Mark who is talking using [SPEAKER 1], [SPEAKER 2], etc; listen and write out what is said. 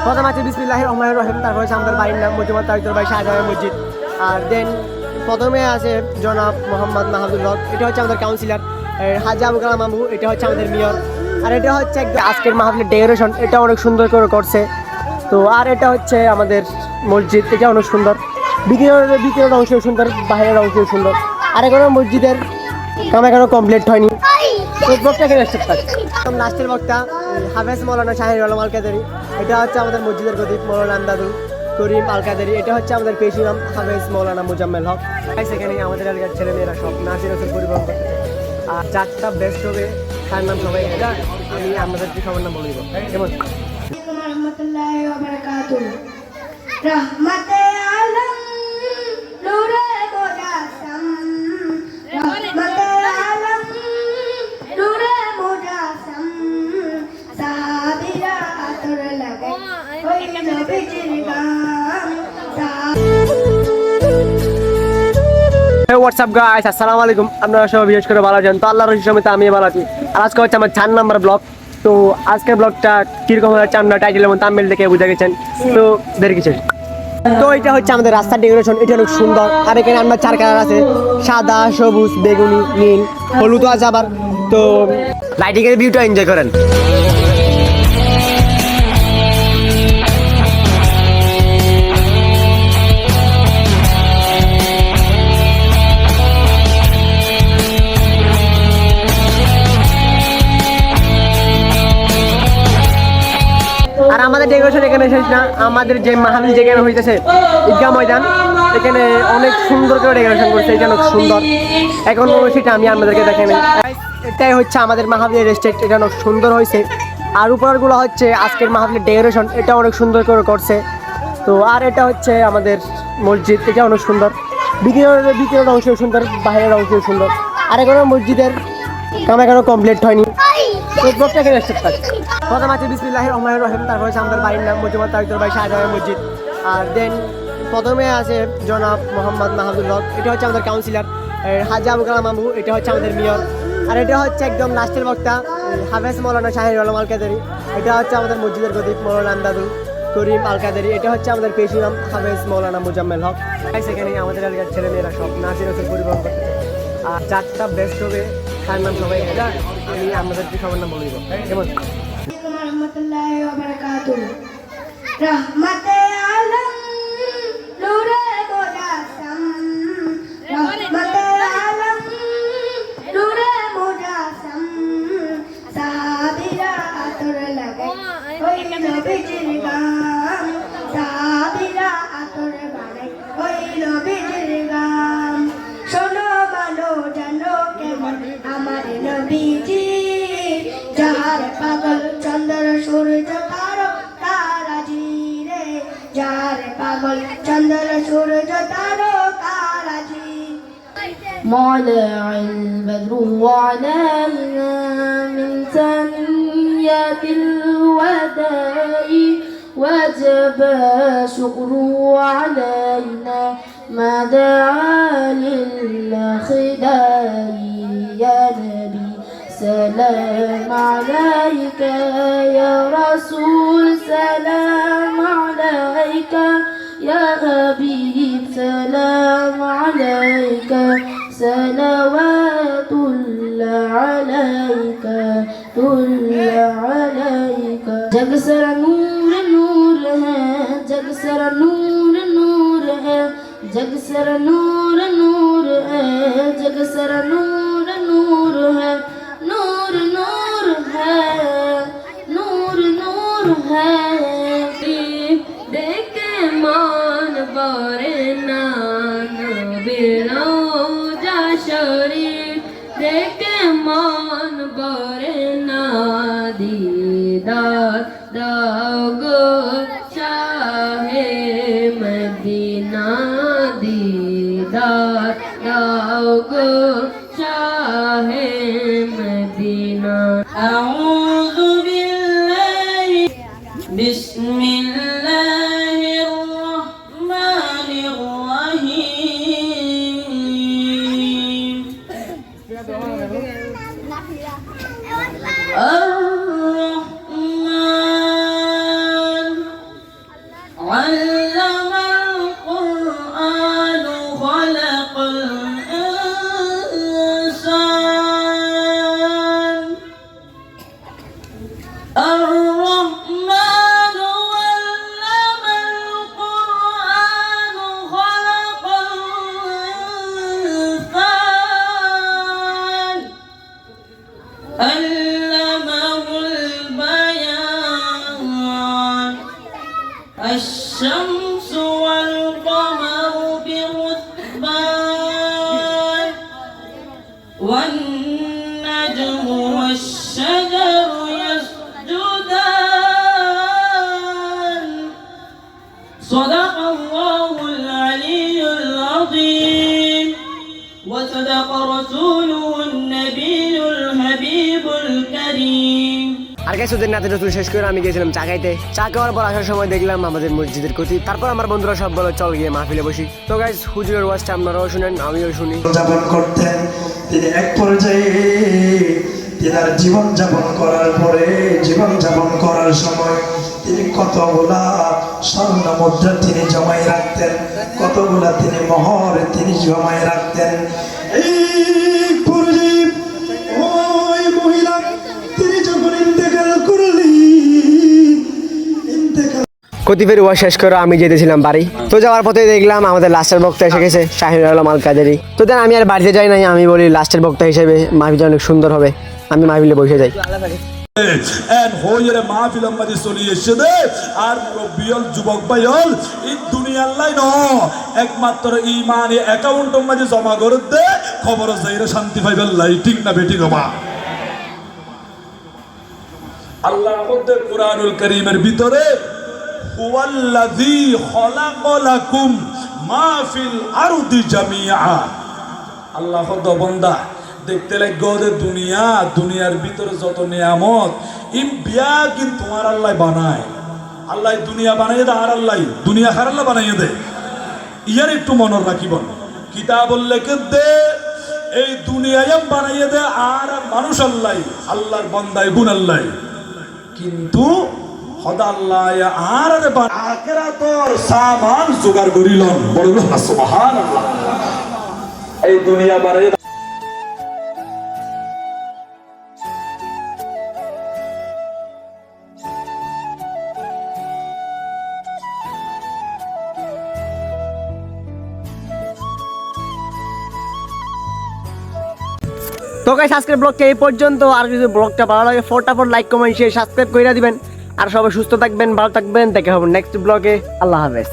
[SPEAKER 1] প্রথম আছে বিসমিল্লাহির রহমানির রহিম, তারপর হচ্ছে আমাদের বাড়ির নাম মজুমা তারিকুল ভাই শাহজাহান মসজিদ। আর দেন প্রথমে আছে জনাব মোহাম্মদ মাহমুদুল হক, এটা হচ্ছে আমাদের কাউন্সিলর। হাজি আবু কালাম মামু, এটা হচ্ছে আমাদের মেয়র। আর এটা হচ্ছে একদম আজকের মাহফিলের ডেকোরেশন, এটা অনেক সুন্দর করে করছে। তো আর এটা হচ্ছে আমাদের মসজিদ, এটা অনেক সুন্দর। ভিতরের অংশ সুন্দর, বাইরের অংশ সুন্দর। আর এখনো মসজিদের কাম এখনো কমপ্লিট হয়নি। তো ব্লগটা এখানে স্টার্ট থাকছে। লাস্টের বক্তা হাফেজ মৌলানা শাহির আলম আল কাদেরি, এটা হচ্ছে আমাদের মসজিদের গদিব মৌলানা আমদাদুল করিম আল কাদেরি। এটা হচ্ছে আমাদের পেশি ইমাম হাফেজ মৌলানা মুজাম্মেল হক। সেখানে আমাদের এলাকার ছেলেমেয়েরা সব নাচের ওষুধ পরিবহন করতে। আর চারটা বেস্ট হবে, তার নাম সবাই আমি আমাদেরকে সবার নাম বলে দিব। কেমন
[SPEAKER 2] রহমতুল্লাহি ওয়া বারাকাতুহু। রহমতে আলম নূরে মুজাসসাম, রহমতে আলম নূরে মুজাসসাম, সাহাবীরা আতর লাগাই ওই নবীজির গান।
[SPEAKER 1] হোয়াটসঅ্যাপ গাইস, আসসালামু আলাইকুম। আপনারা সবাই বিশেষ করে ভালো আছেন? তো আল্লাহর রহমতে আমি ভালো আছি। আর আজকে হচ্ছে আমার 4 নাম্বার ব্লগ। তো আজকের ব্লগটা কিরকম হচ্ছে আমরা টাইটেল এবং থাম্বনেল দেখে বুঝে গেছেন। তো দেরি কিছু। তো এটা হচ্ছে আমাদের রাস্তার ডেকোরেশন, এটা অনেক সুন্দর। আর এখানে আমরা 4 কালার আছে, সাদা, সবুজ, বেগুনি, নীল, হলুদ আছে আবার। তো লাইটিং এর ভিউটা এনজয় করেন। আর আমাদের ডেকোরেশন এখানে শেষ না, আমাদের যে মাহফিল যেখানে হইতেছে ঈদগাহ ময়দান, এখানে অনেক সুন্দর করে ডেকোরেশন করছে, এটা অনেক সুন্দর। এখন সেটা আমি আপনাদেরকে দেখে নিই। এটাই হচ্ছে আমাদের মাহফিলের স্টেজ, এটা অনেক সুন্দর হয়েছে। আর উপরগুলো হচ্ছে আজকের মাহফিলের ডেকোরেশন, এটা অনেক সুন্দর করে করছে। তো আর এটা হচ্ছে আমাদের মসজিদ, এটা অনেক সুন্দর। ভিতরের অংশ সুন্দর, বাইরের অংশ সুন্দর। আর এখনো মসজিদের কাম এখনো কমপ্লিট হয়নি। তো ব্লগটা এখানে স্টার্ট থাকছে। প্রথম আছে বিসমিল্লাহির রহমানির রহিম, তারপর হচ্ছে আমাদের বাড়ির নাম মজুমা তারিকুল ভাই শাহজাহান মসজিদ। আর দেন প্রথমে আছে জনাব মোহাম্মদ মাহমুদুল হক, এটা হচ্ছে আমাদের কাউন্সিলর। হাজি আবু কালাম মামু, এটা হচ্ছে আমাদের মেয়র। আর এটা হচ্ছে একদম লাস্টের বক্তা হাফেজ মৌলানা শাহির আলম আল কাদেরি, এটা হচ্ছে আমাদের মসজিদের গদিব মৌলানা আমদাদুল করিম আল কাদেরি। এটা হচ্ছে আমাদের পেশি ইমাম হাফেজ মৌলানা মুজাম্মেল হক। সেখানে আমাদের এলাকার ছেলেমেয়েরা সব নাচের ওষুধ পরিবহন করতে। আর 4টা বেস্ট হবে, তার নাম সবাই আমি আমাদেরকে সবার নাম বলে দিব। কেমন
[SPEAKER 2] রহমতুল্লাহি ওয়া বারাকাতুহু। রহমতে আলম নূরে মুজাসসাম, রহমতে আলম নূরে মুজাসসাম, সাহাবীরা আতর লাগাই ওই নবীজির গান, সাহাবীরা আতর বানাই ওই নবীজির গান। শোনো ভালো জানো কেমন আমার নবীজি, যাহার পাগল চন্দ্র সূর্য তারো তারাজি রে, যাহার পাগল চন্দ্র সূর্য তারো তারাজি।
[SPEAKER 3] طلع البدر علينا من ثنيات الوداع وجب شكر علينا ما دعا للخداع. يا نبي سلام عليك، يا رسول سلام عليك، يا حبيب سلام عليك، صلوات الله عليك عليك. जग सारा नूर नूर है, जग सारा नूर नूर है, जग सारा नूर नूर है, जग सारा नूर नूर है, नूर नूर है, नूर नूर है. देखे मान बारे नान बिनो जा शरीफ, देखे मान बारे ना दीदार दागो चाहे मदीना, दीदार दागो चाहे मदीना. أعوذ بالله بسم الله الرحمن الرحيم. الرحمن الشمس والقمر بحسبان والنجم والشجر يسجدان صدق الله العلي العظيم وصدق رسوله النبي الحبيب الكريم।
[SPEAKER 1] আর গাইস ওদের নাতে নতুন শেষ করে আমি গেছিলাম চা খাইতে। চা খাওয়ার পর আসার সময় দেখলাম আমাদের মসজিদের ক্ষতি। তারপর আমার বন্ধুরা সব বলে চল গিয়ে মাহফিলে বসি। তো গাইস হুজুরের ওয়াজটা আপনারাও শুনেন, আমিও শুনি।
[SPEAKER 4] যাপন করতেন তিনি এক পর্যায়ে তিনার জীবন যাপন করার পরে জীবন যাপন করার সময় তিনি কতগুলা স্বর্ণ মুদ্রা তিনি জমাই রাখতেন, কতগুলা তিনি মোহর তিনি জমাই রাখতেন। এই পর্যায়ে ওই মহিলা তিনি যখন ইন্তেকাল করলেন, ইন্তেকাল
[SPEAKER 1] কতিফের ওয়াজ শেষ করে আমি যেতেছিলাম বাড়ি। তো যাওয়ার পথে দেখলাম আমাদের লাস্টের বক্তা এসে গেছে, শাহিনুর আলম আল কাদেরি। তো দেন আমি আর বাড়িতে যাই নাই, আমি বলি লাস্টের বক্তা হিসেবে মাহফিলটা অনেক সুন্দর হবে, আমি মাহফিলে বসে যাই।
[SPEAKER 5] এন হইরে মাহফিল আমাদি চলি এসে আর মুরব্বিয়ল যুবক ভাইয়ল এই দুনিয়ার লাই ন একমাত্র ইমানি অ্যাকাউন্ট আমাদি জমা করে দে খবর যাইরে শান্তি পাইবেন লাই, ঠিক না বেটি বাবা? আল্লাহ আমাদের কুরআনুল কারীমের ভিতরে হুয়াল্লাযী খলাকালাকুম মা ফিল আরদি জামিআ, আল্লাহ খোদা বান্দা দেখতে লাগবে ওদের দুনিয়ার ভিতরে যত নিয়ামত ইম বিয়া কিন্তু তোমার আল্লাহ বানায়। আল্লাহ দুনিয়া বানাইয়ে দে, আর আল্লাহ দুনিয়া হার আল্লাহ বানাইয়ে দে। ইয়ার একটু মনে রাখিবেন, কিতাবুল লেখে দে এই দুনিয়ায় বানাইয়ে দে, আর মানুষ আল্লাহ আল্লাহর বান্দায় গুণ আল্লাহ, কিন্তু খোদা আল্লাহ আর আখিরাতর সামান জোগাড় করিলন। বলুন সুবহানাল্লাহ। এই দুনিয়া বানাইয়ে
[SPEAKER 1] তো গাইস আজকের ব্লগটা এই পর্যন্ত। আর যদি ব্লগটা ভালো লাগে ফটাফট লাইক কমেন্ট শেয়ার সাবস্ক্রাইব করে দিবেন। আর সবাই সুস্থ থাকবেন, ভালো থাকবেন, দেখা হবে নেক্সট ব্লগে। আল্লাহ হাফেজ।